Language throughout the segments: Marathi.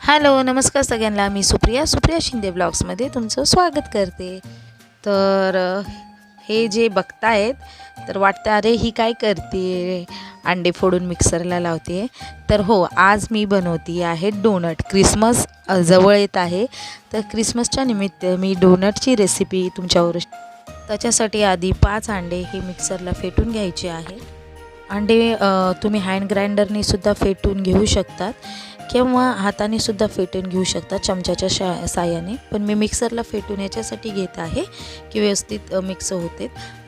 हॅलो नमस्कार सगळ्यांना. मी सुप्रिया शिंदे ब्लॉग्समध्ये तुमचं स्वागत करते. तर हे जे बघतायत तर वाटतं अरे ही काय करते, अंडे फोडून मिक्सरला लावते. तर हो, आज मी बनवती आहे डोनट. क्रिसमस जवळ येत आहे, तर क्रिसमसच्या निमित्त मी डोनटची रेसिपी तुमच्यावर. त्याच्यासाठी आधी 5 अंडे हे मिक्सरला फेटून घ्यायचे आहे. अंडे तुम्ही हँड ग्राइंडरने सुद्धा फेटून घेऊ शकतात किंवा हाताने सुद्धा फेटून घेऊ शकतात चमच्याच्या साहाय्याने. पण मी मिक्सरला फेटून याच्यासाठी घेत आहे की व्यवस्थित मिक्स होते.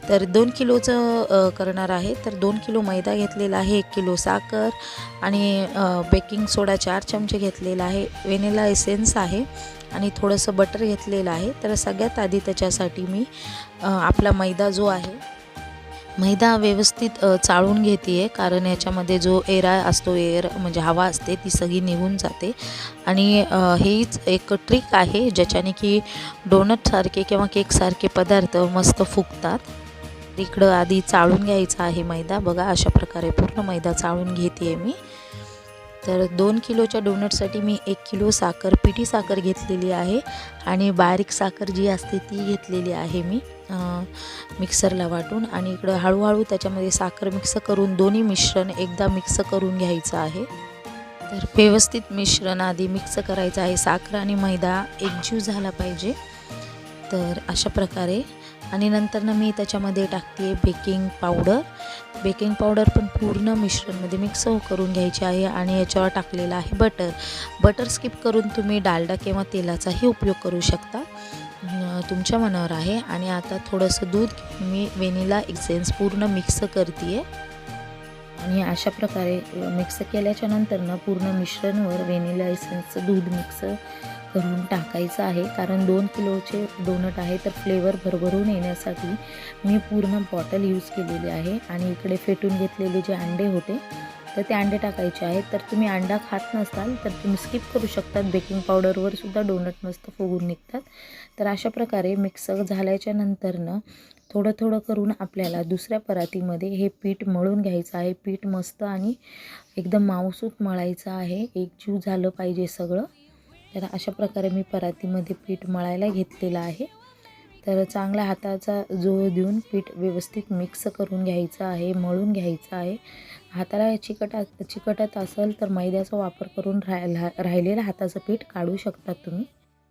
तर 2 किलोचं करणार आहे. तर 2 किलो मैदा घेतलेला आहे, 1 किलो साखर आणि बेकिंग सोडा 4 चमचे घेतलेला आहे, व्हॅनिला एसेन्स आहे आणि थोडंसं बटर घेतलेलं आहे. तर सगळ्यात आधी त्याच्यासाठी मी आपला मैदा जो आहे, मैदा व्यवस्थित चाळून घेते आहे, कारण याच्यामध्ये जो असतो, एअर म्हणजे हवा असते, ती सगळी निघून जाते. आणि हीच एक ट्रिक आहे ज्याच्याने की डोनटसारखे किंवा केकसारखे पदार्थ मस्त फुगतात. इकडं आधी चाळून घ्यायचा आहे मैदा. बघा अशा प्रकारे पूर्ण मैदा चाळून घेते आहे मी. तर 2 किलोच्या डोनटसाठी मी 1 किलो साखर, पिठी साखर घेतलेली आहे आणि बारीक साखर जी असते ती घेतलेली आहे मी मिक्सरला वाटून. आणि इकडं हळूहळू त्याच्यामध्ये साखर मिक्स करून दोन्ही मिश्रण एकदा मिक्स करून घ्यायचं आहे. तर व्यवस्थित मिश्रण आधी मिक्स करायचं आहे. साखर आणि मैदा एकजीव झाला पाहिजे. तर अशा प्रकारे. आणि नंतरनं मी त्याच्यामध्ये टाकते बेकिंग पावडर. बेकिंग पावडर पण पूर्ण मिश्रणमध्ये मिक्स करून घ्यायची आहे. आणि याच्यावर टाकलेलं आहे बटर स्किप करून तुम्ही डालडा किंवा तेलाचाही उपयोग करू शकता, तुमच्या मनावर आहे. आणि आता थोडंसं दूध मी व्हॅनिला एसेन्स पूर्ण मिक्स करते आहे. आणि अशा प्रकारे मिक्स केल्याच्या नंतरनं पूर्ण मिश्रणवर व्हॅनिला एसेन्सचं दूध मिक्स करून टाकायचं आहे. कारण 2 किलोचे डोनट आहे, तर फ्लेवर भरभरून येण्यासाठी मी पूर्ण बॉटल यूज केलेली आहे. आणि इकडे फेटून घेतलेले जे अंडे होते तर ते अंडे टाकायचे आहेत. तर तुम्ही अंडा खात नसाल तर तुम्ही स्किप करू शकतात. बेकिंग पावडरवर सुद्धा डोनट मस्त फुगून निघतात. तर अशा प्रकारे मिक्स झाल्याच्या नंतरनं थोडं थोडं करून आपल्याला दुसऱ्या परातीमध्ये हे पीठ मळून घ्यायचं आहे. पीठ मस्त आणि एकदम माऊसूत मळायचं आहे, एकजीव झालं पाहिजे सगळं. तर अशा प्रकारे मी परातीमध्ये पीठ मळायला घेतलेलं आहे. तर चांगला हाताचा जोर देऊन पीठ व्यवस्थित मिक्स करून घ्यायचं आहे, मळून घ्यायचं आहे. हाताला चिकटत असेल तर मैद्याचा वापर करून राहिलेलं हाताचं पीठ काढू शकतात तुम्ही.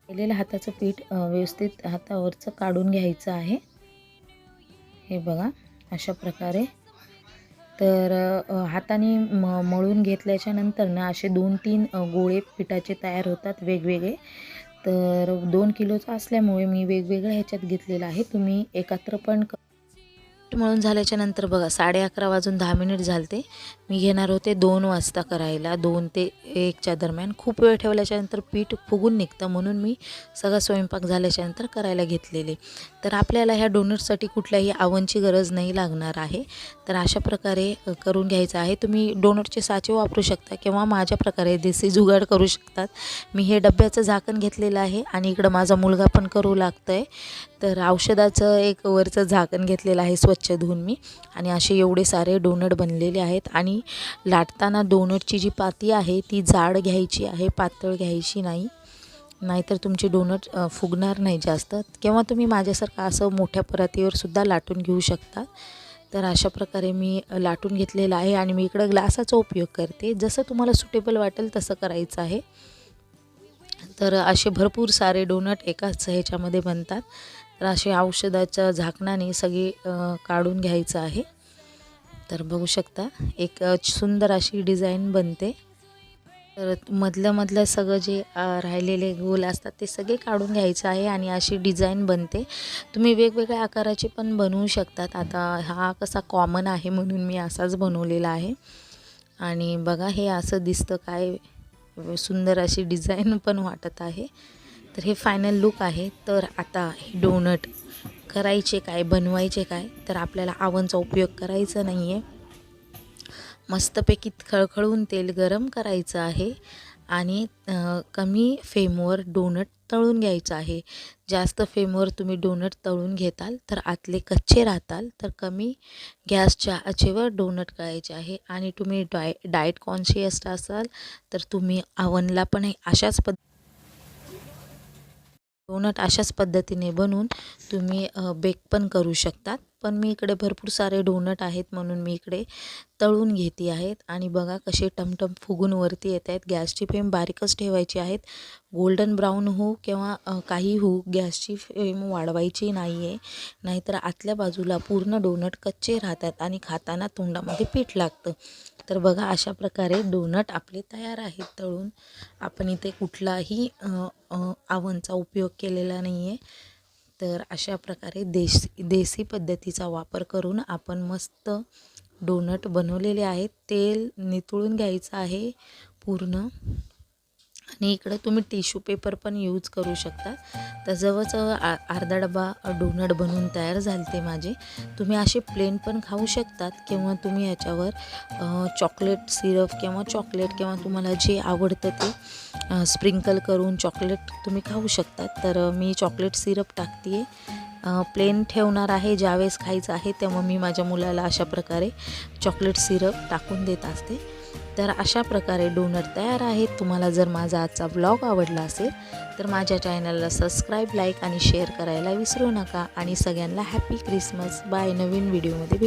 राहिलेलं हाताचं पीठ व्यवस्थित हातावरचं काढून घ्यायचं आहे. हे बघा अशा प्रकारे. तर हाताने मळून घेतल्याच्या नंतर ना असे 2-3 गोळे पिठाचे तयार होतात वेगवेगळे. तर 2 किलोचा असल्यामुळे मी वेगवेगळ्या ह्याच्यात घेतलेलं आहे. तुम्ही एकत्र पण मळून झाल्याच्या नंतर बघा 11:30 वाजून 10 मिनिट झालते. मी घेणार होते 2 वाजता करायला, 2 ते 1च्या दरम्यान. खूप वेळ ठेवल्याच्यानंतर पीठ फुगून निघतं, म्हणून मी सगळा स्वयंपाक झाल्याच्यानंतर करायला घेतलेले. तर आपल्याला ह्या डोनटसाठी कुठल्याही आवनची गरज नाही लागणार आहे. तर अशा प्रकारे करून घ्यायचं आहे. तुम्ही डोनटचे साचे वापरू शकता किंवा माझ्या प्रकारे देसी जुगाड करू शकतात. मी हे डब्याचं झाकण घेतलेलं आहे आणि इकडं माझा मुलगा पण करू लागतो आहे. तर औषधाचं एक वरचं झाकण घेतलेलं आहे स्वच्छ धुवून मी. आणि असे एवढे सारे डोनट बनलेले आहेत. आणि लाटताना डोनटची जी पाती आहे ती जाड घ्यायची आहे, पातळ घ्यायची नाही, नाहीतर तुमचे डोनट फुगणार नाही जास्त. किंवा तुम्ही माझ्यासारखं असं मोठ्या परातीवर सुद्धा लाटून घेऊ शकता. तर अशा प्रकारे मी लाटून घेतलेलं आहे. आणि मी इकडं ग्लासाचा उपयोग करते. जसं तुम्हाला सुटेबल वाटेल तसं करायचं आहे. तर असे भरपूर सारे डोनट एकाच ह्याच्यामध्ये बनतात. तर असे औषधाच्या झाकणाने सगळे काढून घ्यायचं आहे. तर बघू शकता एक सुंदर अशी डिझाईन बनते. तर मधलं सगळं जे राहिलेले गोल असतात ते सगळे काढून घ्यायचं आहे आणि अशी डिझाईन बनते. तुम्ही वेगवेगळ्या आकाराचे पण बनवू शकतात. आता हा कसा कॉमन आहे म्हणून मी असाच बनवलेला आहे. आणि बघा हे असं दिसतं, काय सुंदर अशी डिझाईन पण वाटत आहे. तर हे फायनल लुक आहे. तर आता हे डोनट करायचे काय, बनवायचे काय, तर आपल्याला आवनचा उपयोग करायचा नाही आहे. मस्तपैकी खळखळून तेल गरम करायचं आहे आणि कमी फ्लेमवर डोनट तळून घ्यायचं आहे. जास्त फ्लेमवर तुम्ही डोनट तळून घेताल तर आतले कच्चे राहताल, तर कमी गॅसच्या आचेवर डोनट करायचे आहे. आणि तुम्ही डाएट कॉन्शियस असाल तर तुम्ही ओव्हनला पण डोनट अशाच पद्धतीने बनवून तुम्ही बेक पण करू शकतात. पण मी इकडे भरपूर सारे डोनट आहेत म्हणून मी इकडे तळून घेते आहेत. आणि बघा कसे टमटम फुगून वरती येत आहेत. गॅसची फ्लेम बारीकच ठेवायची आहेत. गोल्डन ब्राऊन हो किंवा काही हो, गॅसची फ्लेम वाढवायची नाही आहे, नाहीतर आतल्या बाजूला पूर्ण डोनट कच्चे राहतात आणि खाताना तोंडामध्ये पीठ लागतं. तर बघा अशा प्रकारे डोनट आपले तयार आहेत तळून. आपण इथे कुठलाही ओव्हनचा उपयोग केलेला नाही आहे. तर अशा प्रकारे देसी पद्धतीचा वापर करून आपण मस्त डोनट बनवलेले आहेत. तेल नितळून घ्यायचं आहे पूर्ण. आणि इकडे तुम्ही टिश्यू पेपर पण यूज करू शकता. तर जवळजवळ अर्धा डबा डोनट बनवून तयार झाले माझे. तुम्ही असे प्लेन पण खाऊ शकतात किंवा तुम्ही याच्यावर चॉकलेट सिरप किंवा चॉकलेट किंवा तुम्हाला जे आवडतं ते स्प्रिंकल करून चॉकलेट तुम्ही खाऊ शकतात. तर मी चॉकलेट सिरप टाकते आहे. प्लेन ठेवणार आहे. ज्यावेळेस खायचं आहे तेव्हा मी माझ्या मुलाला अशा प्रकारे चॉकलेट सिरप टाकून देत असते. तर अशा प्रकारे डोनट तयार आहेत. तुम्हाला जर माझा आजचा व्लॉग आवडला असेल तर माझ्या चॅनलला सबस्क्राईब, लाईक आणि शेअर करायला विसरू नका. आणि सगळ्यांना हॅपी क्रिसमस. बाय. नवीन व्हिडिओमध्ये